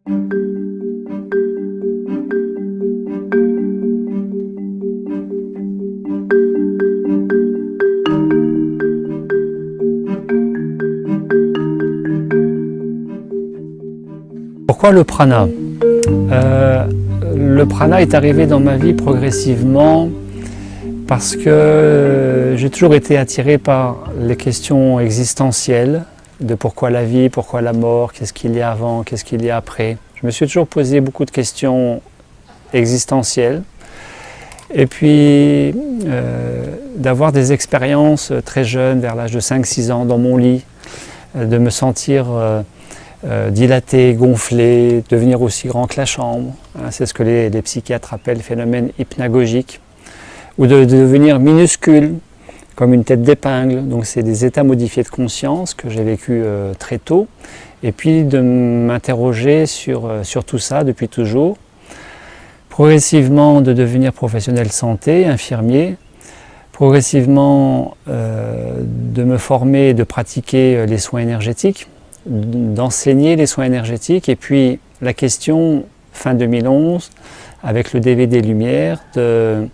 Pourquoi le prana? Le prana est arrivé dans ma vie progressivement parce que j'ai toujours été attiré par les questions existentielles de pourquoi la vie, pourquoi la mort, qu'est-ce qu'il y a avant, qu'est-ce qu'il y a après. Je me suis toujours posé beaucoup de questions existentielles et puis d'avoir des expériences très jeunes, vers l'âge de 5-6 ans, dans mon lit, de me sentir dilaté, gonflé, devenir aussi grand que la chambre. C'est ce que les psychiatres appellent phénomène hypnagogique. Ou de devenir minuscule, comme une tête d'épingle. Donc c'est des états modifiés de conscience que j'ai vécu très tôt. Et puis de m'interroger sur tout ça depuis toujours. Progressivement de devenir professionnel santé, infirmier. Progressivement de me former et de pratiquer les soins énergétiques, d'enseigner les soins énergétiques. Et puis la question, fin 2011, avec le DVD Lumière, de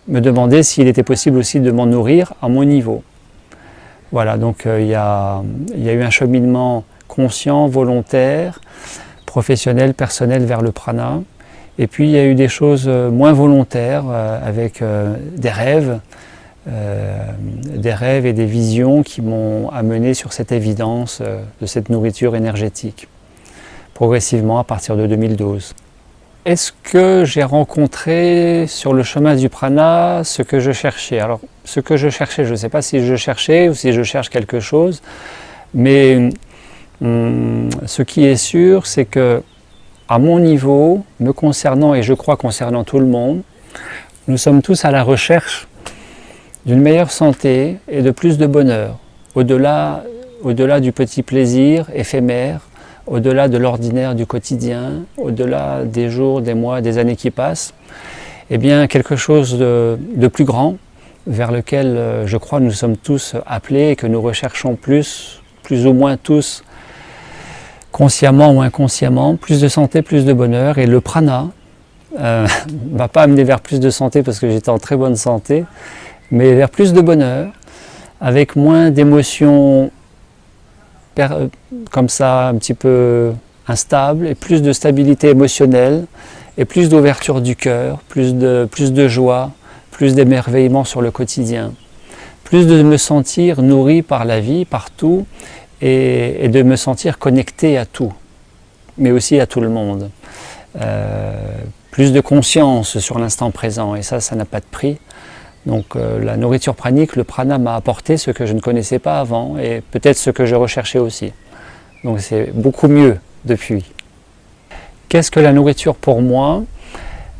me demander s'il était possible aussi de m'en nourrir à mon niveau. Voilà, donc il y a eu un cheminement conscient, volontaire, professionnel, personnel vers le prana. Et puis il y a eu des choses moins volontaires avec des rêves et des visions qui m'ont amené sur cette évidence de cette nourriture énergétique, progressivement à partir de 2012. Est-ce que j'ai rencontré sur le chemin du prana ce que je cherchais? Alors, ce que je cherchais, je ne sais pas si je cherchais ou si je cherche quelque chose, mais ce qui est sûr, c'est que à mon niveau, me concernant et je crois concernant tout le monde, nous sommes tous à la recherche d'une meilleure santé et de plus de bonheur, au-delà du petit plaisir éphémère, au-delà de l'ordinaire du quotidien, au-delà des jours, des mois, des années qui passent, eh bien quelque chose de plus grand, vers lequel je crois nous sommes tous appelés et que nous recherchons plus ou moins tous, consciemment ou inconsciemment, plus de santé, plus de bonheur. Et le prana ne m'a pas amené vers plus de santé parce que j'étais en très bonne santé, mais vers plus de bonheur, avec moins d'émotions comme ça, un petit peu instables, et plus de stabilité émotionnelle, et plus d'ouverture du cœur, plus de joie, plus d'émerveillement sur le quotidien, plus de me sentir nourri par la vie, par tout, et de me sentir connecté à tout, mais aussi à tout le monde. Plus de conscience sur l'instant présent, et ça n'a pas de prix. Donc la nourriture pranique, le prana m'a apporté ce que je ne connaissais pas avant et peut-être ce que je recherchais aussi. Donc c'est beaucoup mieux depuis. Qu'est-ce que la nourriture pour moi?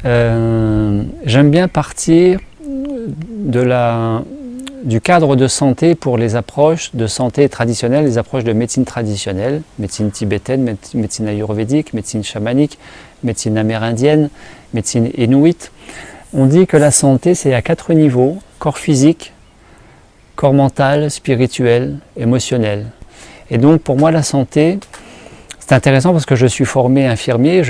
J'aime bien partir du cadre de santé pour les approches de santé traditionnelles, les approches de médecine traditionnelle, médecine tibétaine, médecine ayurvédique, médecine chamanique, médecine amérindienne, médecine inuite. On dit que la santé, c'est à 4 niveaux, corps physique, corps mental, spirituel, émotionnel. Et donc pour moi la santé, c'est intéressant parce que je suis formé infirmier,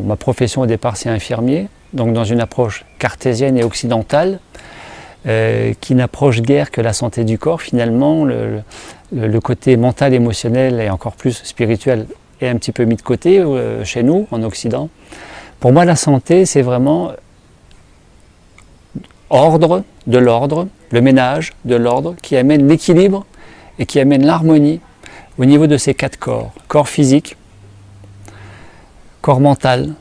ma profession au départ c'est infirmier, donc dans une approche cartésienne et occidentale, qui n'approche guère que la santé du corps. Finalement, le côté mental, émotionnel et encore plus spirituel est un petit peu mis de côté chez nous, en Occident. Pour moi la santé, c'est vraiment de l'ordre, le ménage de l'ordre qui amène l'équilibre et qui amène l'harmonie au niveau de ces 4 corps. Corps physique, corps mental,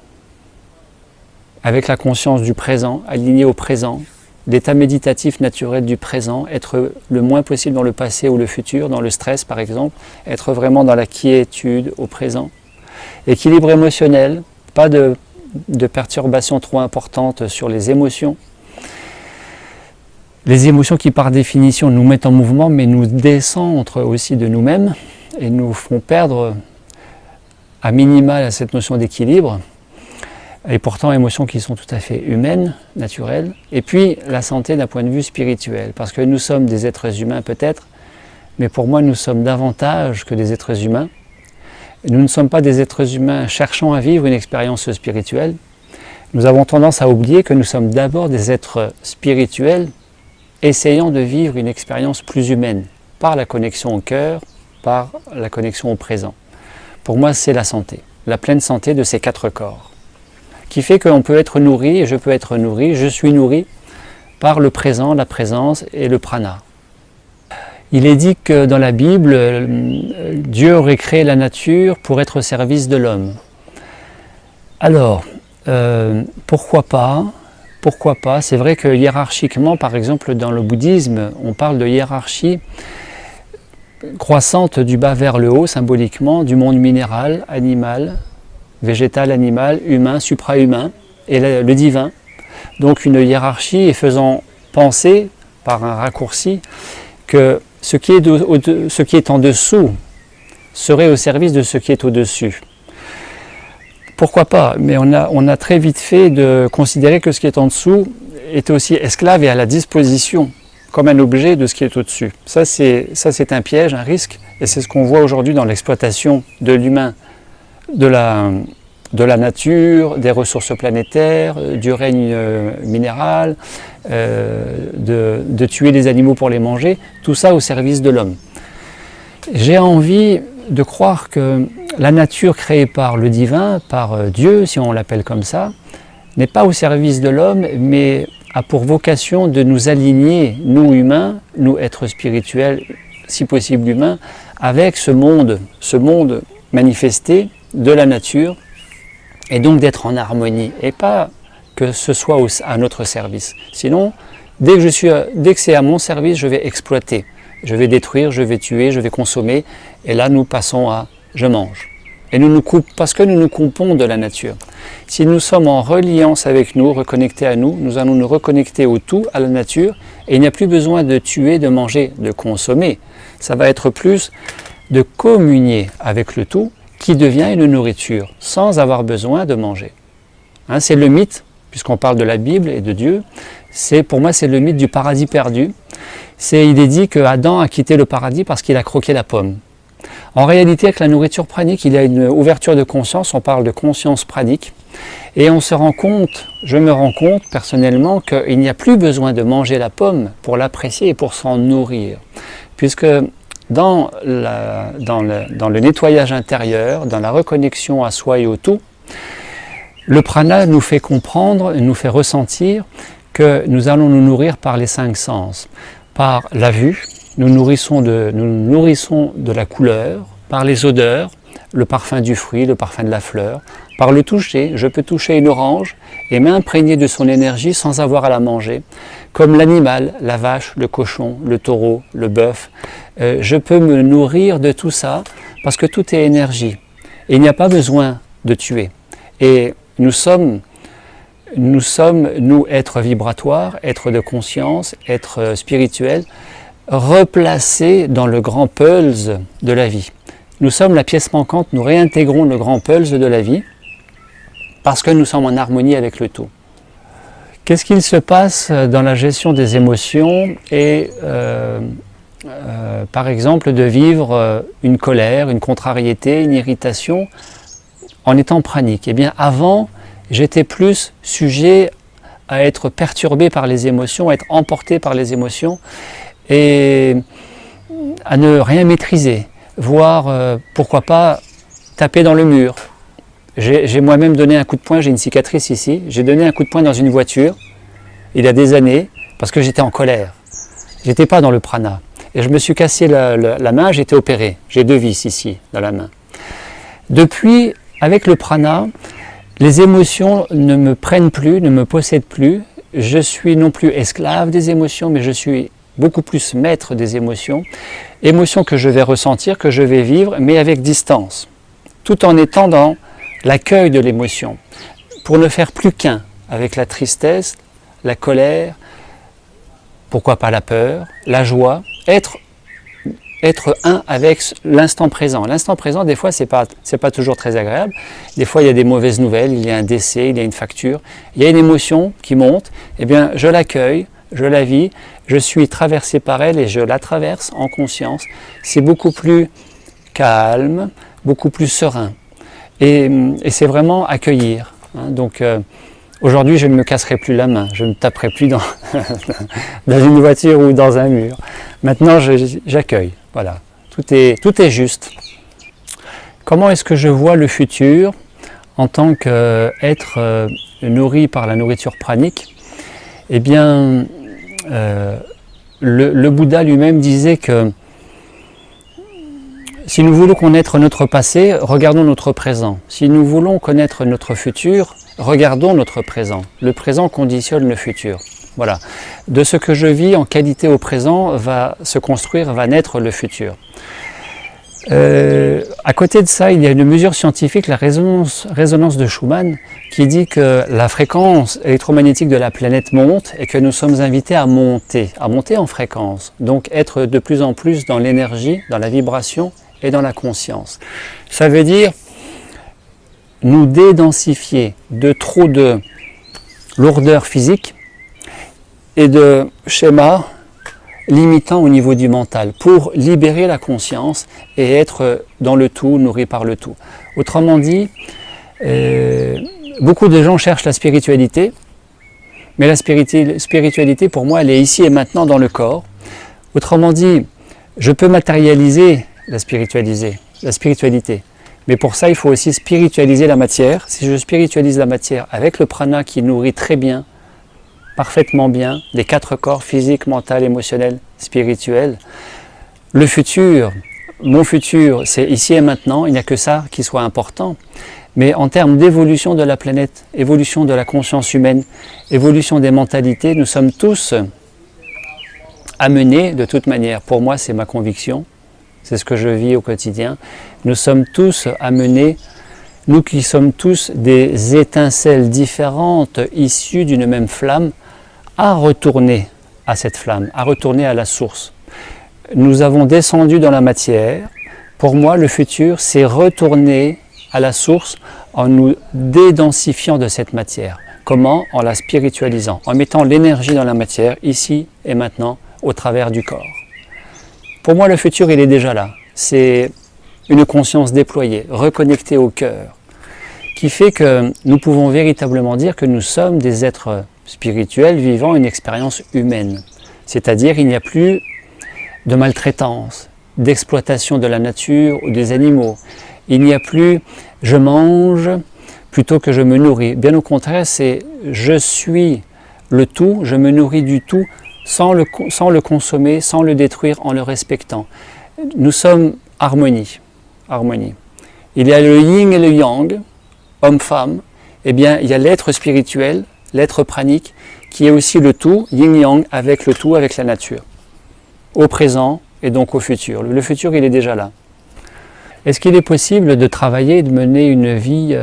avec la conscience du présent, aligné au présent, l'état méditatif naturel du présent, être le moins possible dans le passé ou le futur, dans le stress par exemple, être vraiment dans la quiétude au présent. Équilibre émotionnel, pas de perturbations trop importantes sur les émotions. Les émotions qui par définition nous mettent en mouvement mais nous décentrent aussi de nous-mêmes et nous font perdre à minima cette notion d'équilibre. Et pourtant émotions qui sont tout à fait humaines, naturelles. Et puis la santé d'un point de vue spirituel, parce que nous sommes des êtres humains peut-être, mais pour moi nous sommes davantage que des êtres humains. nous ne sommes pas des êtres humains cherchant à vivre une expérience spirituelle. Nous avons tendance à oublier que nous sommes d'abord des êtres spirituels essayant de vivre une expérience plus humaine, par la connexion au cœur, par la connexion au présent. Pour moi, c'est la santé, la pleine santé de ces 4 corps, qui fait qu'on peut être nourri, et je peux être nourri, je suis nourri par le présent, la présence et le prana. Il est dit que dans la Bible, Dieu aurait créé la nature pour être au service de l'homme. Alors, pourquoi pas? Pourquoi pas? C'est vrai que hiérarchiquement, par exemple dans le bouddhisme, on parle de hiérarchie croissante du bas vers le haut, symboliquement, du monde minéral, animal, végétal, animal, humain, suprahumain, et le divin. Donc une hiérarchie et faisant penser, par un raccourci, que ce qui est en dessous serait au service de ce qui est au-dessus. Pourquoi pas? Mais on a très vite fait de considérer que ce qui est en dessous est aussi esclave et à la disposition, comme un objet de ce qui est au-dessus. Ça c'est un piège, un risque, et c'est ce qu'on voit aujourd'hui dans l'exploitation de l'humain, de la nature, des ressources planétaires, du règne minéral, de tuer des animaux pour les manger, tout ça au service de l'homme. J'ai envie de croire que la nature créée par le divin, par Dieu, si on l'appelle comme ça, n'est pas au service de l'homme, mais a pour vocation de nous aligner, nous humains, nous êtres spirituels, si possible humains, avec ce monde manifesté de la nature, et donc d'être en harmonie, et pas que ce soit à notre service. Sinon, dès que c'est à mon service, je vais exploiter, je vais détruire, je vais tuer, je vais consommer, et là nous passons à « je mange ». Et parce que nous nous coupons de la nature. Si nous sommes en reliance avec nous, reconnectés à nous, nous allons nous reconnecter au tout, à la nature, et il n'y a plus besoin de tuer, de manger, de consommer. Ça va être plus de communier avec le tout, qui devient une nourriture, sans avoir besoin de manger. Hein, c'est le mythe, puisqu'on parle de la Bible et de Dieu, pour moi c'est le mythe du paradis perdu. Il est dit que Adam a quitté le paradis parce qu'il a croqué la pomme. En réalité, avec la nourriture pranique, il y a une ouverture de conscience, on parle de conscience pranique, et on se rend compte, je me rends compte personnellement, qu'il n'y a plus besoin de manger la pomme pour l'apprécier et pour s'en nourrir, puisque dans le nettoyage intérieur, dans la reconnexion à soi et au tout, le prana nous fait comprendre, nous fait ressentir que nous allons nous nourrir par les 5 sens, par la vue, nous nourrissons de la couleur, par les odeurs, le parfum du fruit, le parfum de la fleur, par le toucher, je peux toucher une orange et m'imprégner de son énergie sans avoir à la manger, comme l'animal, la vache, le cochon, le taureau, le bœuf. Je peux me nourrir de tout ça parce que tout est énergie et il n'y a pas besoin de tuer. Et nous sommes, nous, êtres vibratoires, êtres de conscience, êtres spirituels, replacés dans le grand pulse de la vie. Nous sommes la pièce manquante, nous réintégrons le grand pulse de la vie parce que nous sommes en harmonie avec le tout. Qu'est-ce qu'il se passe dans la gestion des émotions et par exemple de vivre une colère, une contrariété, une irritation en étant pranique? Eh bien avant, j'étais plus sujet à être perturbé par les émotions, à être emporté par les émotions et à ne rien maîtriser, voire pourquoi pas taper dans le mur. J'ai moi-même donné un coup de poing, j'ai une cicatrice ici, j'ai donné un coup de poing dans une voiture il y a des années parce que j'étais en colère. J'étais pas dans le prana et je me suis cassé la main, j'ai été opéré, j'ai 2 vis ici dans la main. Depuis, avec le prana, les émotions ne me prennent plus, ne me possèdent plus. Je suis non plus esclave des émotions, mais je suis beaucoup plus maître des émotions. Émotions que je vais ressentir, que je vais vivre, mais avec distance. Tout en étant dans l'accueil de l'émotion. Pour ne faire plus qu'un avec la tristesse, la colère, pourquoi pas la peur, la joie. Être un avec l'instant présent. L'instant présent, des fois, c'est pas toujours très agréable. Des fois, il y a des mauvaises nouvelles, il y a un décès, il y a une facture. Il y a une émotion qui monte. Eh bien, je l'accueille, je la vis, je suis traversé par elle et je la traverse en conscience. C'est beaucoup plus calme, beaucoup plus serein. Et c'est vraiment accueillir. Hein. Donc aujourd'hui, je ne me casserai plus la main, je ne taperai plus dans, dans une voiture ou dans un mur. Maintenant, j'accueille. Voilà, tout est juste. Comment est-ce que je vois le futur en tant qu'être nourri par la nourriture pranique? Eh bien, le Bouddha lui-même disait que si nous voulons connaître notre passé, regardons notre présent. Si nous voulons connaître notre futur, regardons notre présent. Le présent conditionne le futur. Voilà. De ce que je vis en qualité au présent va se construire, va naître le futur. À côté de ça, il y a une mesure scientifique, la résonance de Schumann, qui dit que la fréquence électromagnétique de la planète monte et que nous sommes invités à monter en fréquence. Donc être de plus en plus dans l'énergie, dans la vibration et dans la conscience. Ça veut dire nous dédensifier de trop de lourdeur physique et de schémas limitant au niveau du mental pour libérer la conscience et être dans le tout, nourri par le tout. Autrement dit, beaucoup de gens cherchent la spiritualité, mais la spiritualité pour moi elle est ici et maintenant dans le corps. Autrement dit, je peux matérialiser la spiritualité. Mais pour ça, il faut aussi spiritualiser la matière. Si je spiritualise la matière avec le prana qui nourrit très bien, parfaitement bien, les 4 corps, physique, mental, émotionnel, spirituel, le futur, mon futur, c'est ici et maintenant, il n'y a que ça qui soit important. Mais en termes d'évolution de la planète, évolution de la conscience humaine, évolution des mentalités, nous sommes tous amenés de toute manière. Pour moi, c'est ma conviction. C'est ce que je vis au quotidien. Nous sommes tous amenés, nous qui sommes tous des étincelles différentes issues d'une même flamme, à retourner à cette flamme, à retourner à la source. Nous avons descendu dans la matière. Pour moi, le futur, c'est retourner à la source en nous dédensifiant de cette matière. Comment? En la spiritualisant, en mettant l'énergie dans la matière, ici et maintenant, au travers du corps. Pour moi, le futur, il est déjà là. C'est une conscience déployée, reconnectée au cœur, qui fait que nous pouvons véritablement dire que nous sommes des êtres spirituels vivant une expérience humaine. C'est-à-dire, il n'y a plus de maltraitance, d'exploitation de la nature ou des animaux. Il n'y a plus « je mange plutôt que je me nourris ». Bien au contraire, c'est « je suis le tout, je me nourris du tout ». Sans le consommer, sans le détruire, en le respectant. Nous sommes harmonie. Il y a le yin et le yang, homme-femme. Eh bien, il y a l'être spirituel, l'être pranique, qui est aussi le tout, yin-yang, avec le tout, avec la nature. Au présent et donc au futur. Le futur, il est déjà là. Est-ce qu'il est possible de travailler, de mener une vie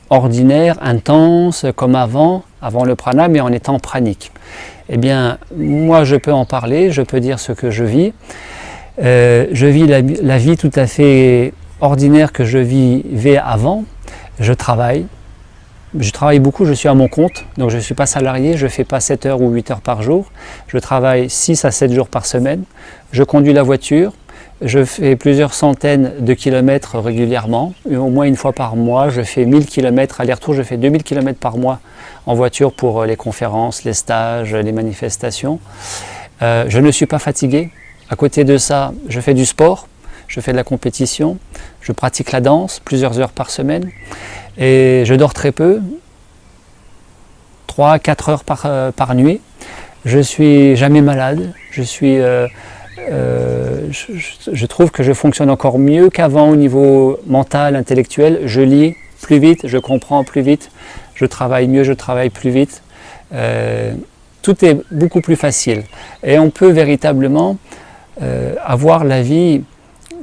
ordinaire, intense, comme avant le prana, mais en étant pranique? Eh bien, moi je peux en parler, je peux dire ce que je vis. Je vis la vie tout à fait ordinaire que je vivais avant. Je travaille beaucoup, je suis à mon compte, donc je ne suis pas salarié, je ne fais pas 7 heures ou 8 heures par jour. Je travaille 6 à 7 jours par semaine. Je conduis la voiture. Je fais plusieurs centaines de kilomètres régulièrement, au moins une fois par mois. Je fais 1000 km aller-retour, je fais 2000 km par mois en voiture pour les conférences, les stages, les manifestations. Je ne suis pas fatigué. À côté de ça, je fais du sport, je fais de la compétition, je pratique la danse plusieurs heures par semaine et je dors très peu, 3 à 4 heures par nuit. Je ne suis jamais malade, je trouve que je fonctionne encore mieux qu'avant au niveau mental, intellectuel. Je lis plus vite, je comprends plus vite, je travaille mieux, je travaille plus vite. Tout est beaucoup plus facile. Et on peut véritablement avoir la vie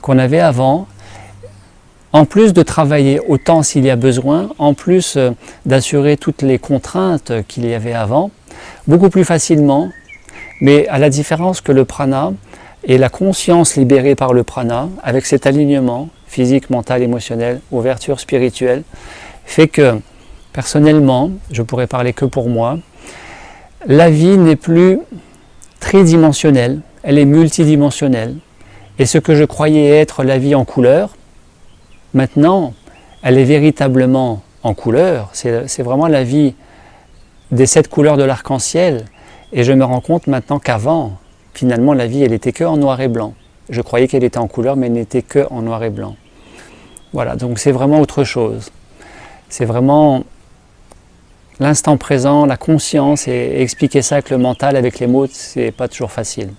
qu'on avait avant, en plus de travailler autant s'il y a besoin, en plus d'assurer toutes les contraintes qu'il y avait avant, beaucoup plus facilement, mais à la différence que le prana, et la conscience libérée par le prana, avec cet alignement physique, mental, émotionnel, ouverture spirituelle, fait que, personnellement, je pourrais parler que pour moi, la vie n'est plus tridimensionnelle, elle est multidimensionnelle. Et ce que je croyais être la vie en couleur, Maintenant, elle est véritablement en couleur, c'est vraiment la vie des 7 couleurs de l'arc-en-ciel, et je me rends compte maintenant qu'avant, finalement la vie elle était que en noir et blanc. Je croyais qu'elle était en couleur, mais elle n'était que en noir et blanc. Voilà, donc c'est vraiment autre chose. C'est vraiment l'instant présent, la conscience, et expliquer ça avec le mental, avec les mots, c'est pas toujours facile.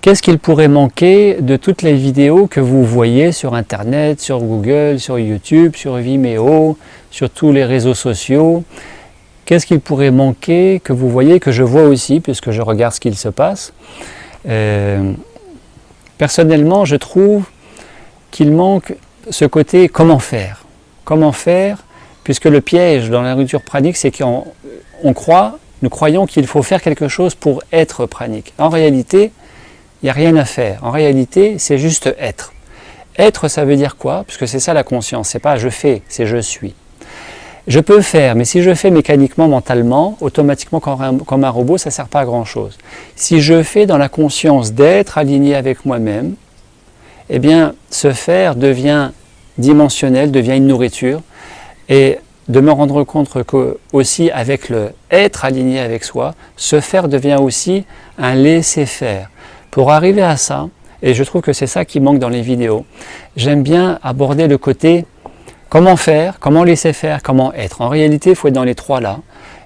Qu'est-ce qu'il pourrait manquer de toutes les vidéos que vous voyez sur Internet, sur Google, sur YouTube, sur Vimeo, sur tous les réseaux sociaux? Qu'est-ce qu'il pourrait manquer que vous voyez, que je vois aussi, puisque je regarde ce qu'il se passe? Personnellement, je trouve qu'il manque ce côté comment faire. Comment faire, puisque le piège dans la nourriture pranique, c'est qu'on nous croyons qu'il faut faire quelque chose pour être pranique. En réalité, il n'y a rien à faire. En réalité, c'est juste être. Être, ça veut dire quoi? Parce que c'est ça la conscience, c'est pas je fais, c'est je suis. Je peux faire, mais si je fais mécaniquement, mentalement, automatiquement comme un robot, ça ne sert pas à grand chose. Si je fais dans la conscience d'être aligné avec moi-même, eh bien, ce faire devient dimensionnel, devient une nourriture, et de me rendre compte que aussi avec le être aligné avec soi, ce faire devient aussi un laisser-faire. Pour arriver à ça, et je trouve que c'est ça qui manque dans les vidéos, j'aime bien aborder le côté comment faire, comment laisser faire, comment être. En réalité, il faut être dans les trois là,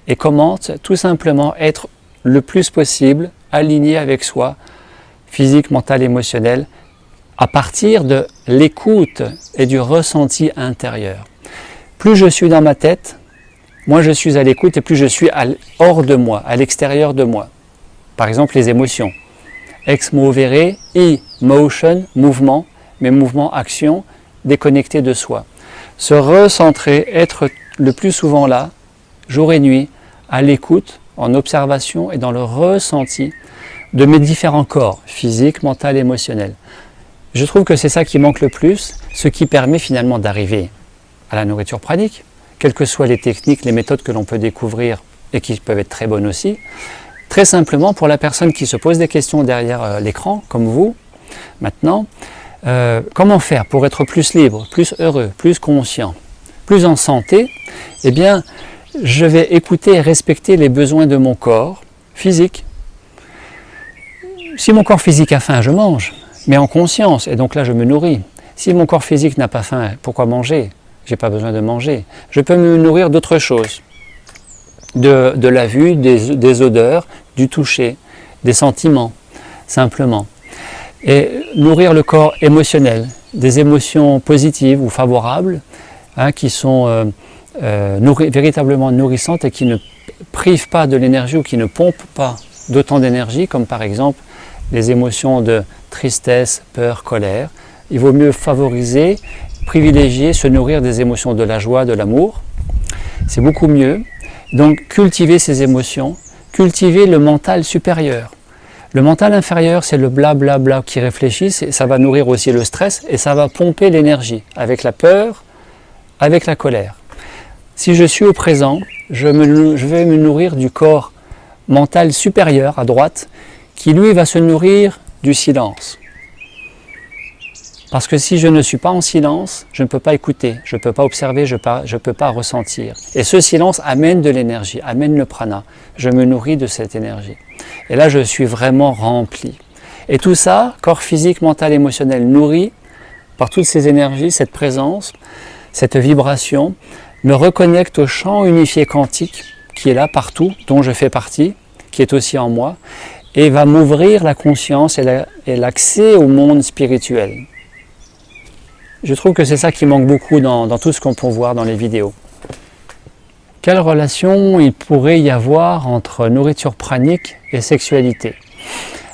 et comment tout simplement être le plus possible aligné avec soi, physique, mental, émotionnel, à partir de l'écoute et du ressenti intérieur. Plus je suis dans ma tête, moins je suis à l'écoute et plus je suis hors de moi, à l'extérieur de moi. Par exemple, les émotions. Ex movere, I, motion, mouvement, mais mouvement, action, déconnecté de soi. Se recentrer, être le plus souvent là, jour et nuit, à l'écoute, en observation et dans le ressenti de mes différents corps, physique, mental, émotionnel. Je trouve que c'est ça qui manque le plus, ce qui permet finalement d'arriver à la nourriture pranique, quelles que soient les techniques, les méthodes que l'on peut découvrir et qui peuvent être très bonnes aussi. Très simplement, pour la personne qui se pose des questions derrière l'écran, comme vous, maintenant, comment faire pour être plus libre, plus heureux, plus conscient, plus en santé? Eh bien, je vais écouter et respecter les besoins de mon corps physique. Si mon corps physique a faim, je mange, mais en conscience, et donc là je me nourris. Si mon corps physique n'a pas faim, pourquoi manger? Je n'ai pas besoin de manger. Je peux me nourrir d'autres choses. De la vue, des odeurs, du toucher, des sentiments, simplement. Et nourrir le corps émotionnel, des émotions positives ou favorables, qui sont véritablement nourrissantes et qui ne privent pas de l'énergie ou qui ne pompent pas d'autant d'énergie, comme par exemple les émotions de tristesse, peur, colère. Il vaut mieux favoriser, privilégier, se nourrir des émotions de la joie, de l'amour. C'est beaucoup mieux. Donc cultiver ces émotions, cultiver le mental supérieur. Le mental inférieur, c'est le blablabla qui réfléchit, ça va nourrir aussi le stress et ça va pomper l'énergie avec la peur, avec la colère. Si je suis au présent, je vais me nourrir du corps mental supérieur à droite qui lui va se nourrir du silence. Parce que si je ne suis pas en silence, je ne peux pas écouter, je ne peux pas observer, je ne peux pas ressentir. Et ce silence amène de l'énergie, amène le prana. Je me nourris de cette énergie. Et là, je suis vraiment rempli. Et tout ça, corps physique, mental, émotionnel, nourri par toutes ces énergies, cette présence, cette vibration, me reconnecte au champ unifié quantique qui est là partout, dont je fais partie, qui est aussi en moi, et va m'ouvrir la conscience et l'accès au monde spirituel. Je trouve que c'est ça qui manque beaucoup dans tout ce qu'on peut voir dans les vidéos. Quelle relation il pourrait y avoir entre nourriture pranique et sexualité?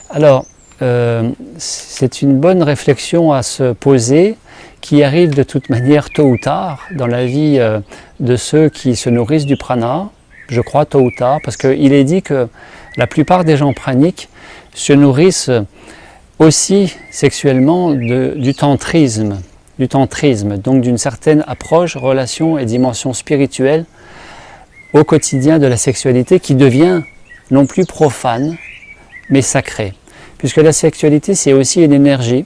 Alors, c'est une bonne réflexion à se poser, qui arrive de toute manière tôt ou tard dans la vie de ceux qui se nourrissent du prana, je crois tôt ou tard, parce qu'il est dit que la plupart des gens praniques se nourrissent aussi sexuellement du tantrisme, donc d'une certaine approche, relation et dimension spirituelle au quotidien de la sexualité qui devient non plus profane, mais sacrée. Puisque la sexualité, c'est aussi une énergie,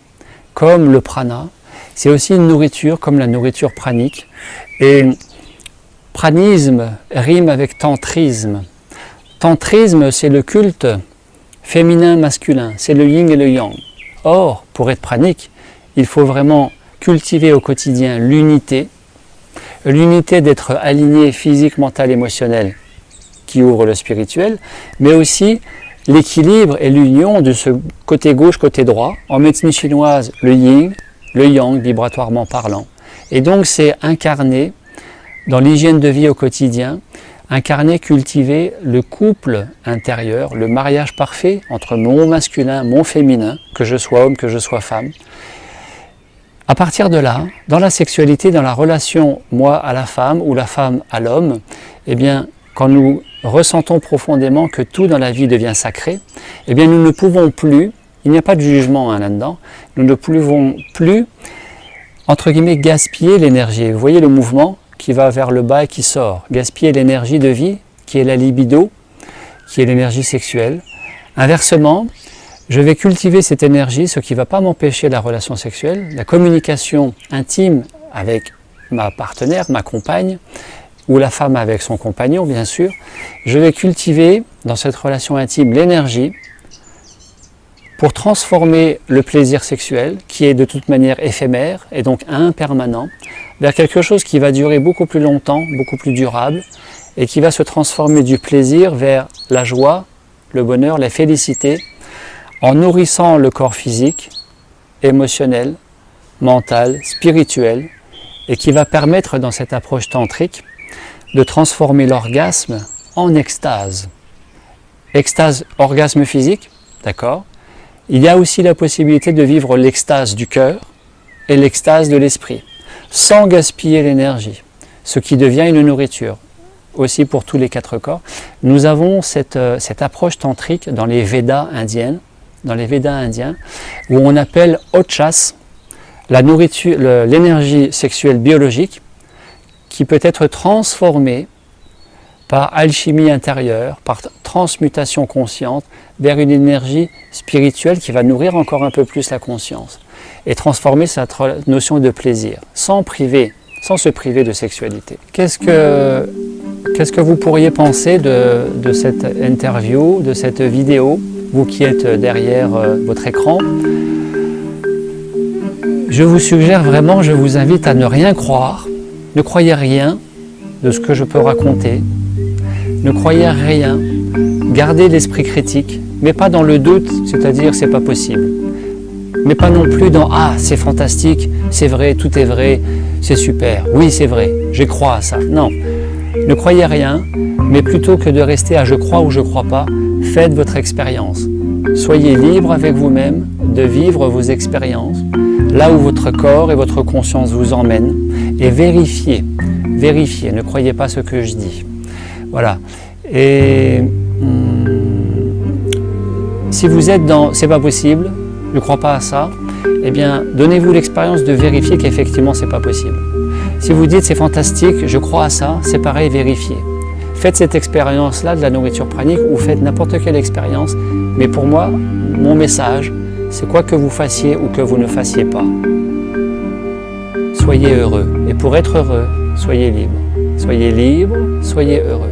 comme le prana. C'est aussi une nourriture comme la nourriture pranique. Et pranisme rime avec tantrisme. Tantrisme, c'est le culte féminin-masculin, c'est le yin et le yang. Or, pour être pranique, il faut vraiment cultiver au quotidien l'unité d'être aligné physique, mental, émotionnel, qui ouvre le spirituel, mais aussi l'équilibre et l'union de ce côté gauche, côté droit. En médecine chinoise, le yin, le yang, vibratoirement parlant. Et donc c'est incarner dans l'hygiène de vie au quotidien, incarner, cultiver le couple intérieur, le mariage parfait entre mon masculin, mon féminin, que je sois homme, que je sois femme. À partir de là, dans la sexualité, dans la relation moi à la femme ou la femme à l'homme, eh bien, quand nous ressentons profondément que tout dans la vie devient sacré, eh bien, nous ne pouvons plus, il n'y a pas de jugement là-dedans, nous ne pouvons plus, entre guillemets, gaspiller l'énergie. Vous voyez le mouvement qui va vers le bas et qui sort. Gaspiller l'énergie de vie, qui est la libido, qui est l'énergie sexuelle. Inversement, je vais cultiver cette énergie, ce qui ne va pas m'empêcher la relation sexuelle, la communication intime avec ma partenaire, ma compagne, ou la femme avec son compagnon, bien sûr. Je vais cultiver dans cette relation intime l'énergie pour transformer le plaisir sexuel, qui est de toute manière éphémère et donc impermanent, vers quelque chose qui va durer beaucoup plus longtemps, beaucoup plus durable, et qui va se transformer du plaisir vers la joie, le bonheur, la félicité, en nourrissant le corps physique, émotionnel, mental, spirituel, et qui va permettre dans cette approche tantrique de transformer l'orgasme en extase. Extase, orgasme physique, d'accord. Il y a aussi la possibilité de vivre l'extase du cœur et l'extase de l'esprit, sans gaspiller l'énergie, ce qui devient une nourriture, aussi pour tous les 4 corps. Nous avons cette approche tantrique dans les Védas indiennes, où on appelle Ojas, la nourriture, l'énergie sexuelle biologique, qui peut être transformée par alchimie intérieure, par transmutation consciente, vers une énergie spirituelle qui va nourrir encore un peu plus la conscience et transformer cette notion de plaisir, sans se priver de sexualité. Qu'est-ce que vous pourriez penser de cette interview, de cette vidéo, vous qui êtes derrière votre écran? Je vous suggère vraiment, je vous invite à ne rien croire, ne croyez rien de ce que je peux raconter, ne croyez rien, gardez l'esprit critique, mais pas dans le doute, c'est-à-dire c'est pas possible, mais pas non plus dans ah c'est fantastique, c'est vrai, tout est vrai, c'est super, oui c'est vrai, je crois à ça. Non, ne croyez rien, mais plutôt que de rester à je crois ou je crois pas, faites votre expérience. Soyez libre avec vous-même de vivre vos expériences, là où votre corps et votre conscience vous emmènent, et vérifiez, ne croyez pas ce que je dis. Voilà. Et si vous êtes dans c'est pas possible, je ne crois pas à ça, eh bien donnez-vous l'expérience de vérifier qu'effectivement c'est pas possible. Si vous dites c'est fantastique, je crois à ça, c'est pareil, vérifiez. Faites cette expérience-là de la nourriture pranique ou faites n'importe quelle expérience, mais pour moi, mon message, c'est quoi que vous fassiez ou que vous ne fassiez pas. Soyez heureux. Et pour être heureux, soyez libre. Soyez libre, soyez heureux.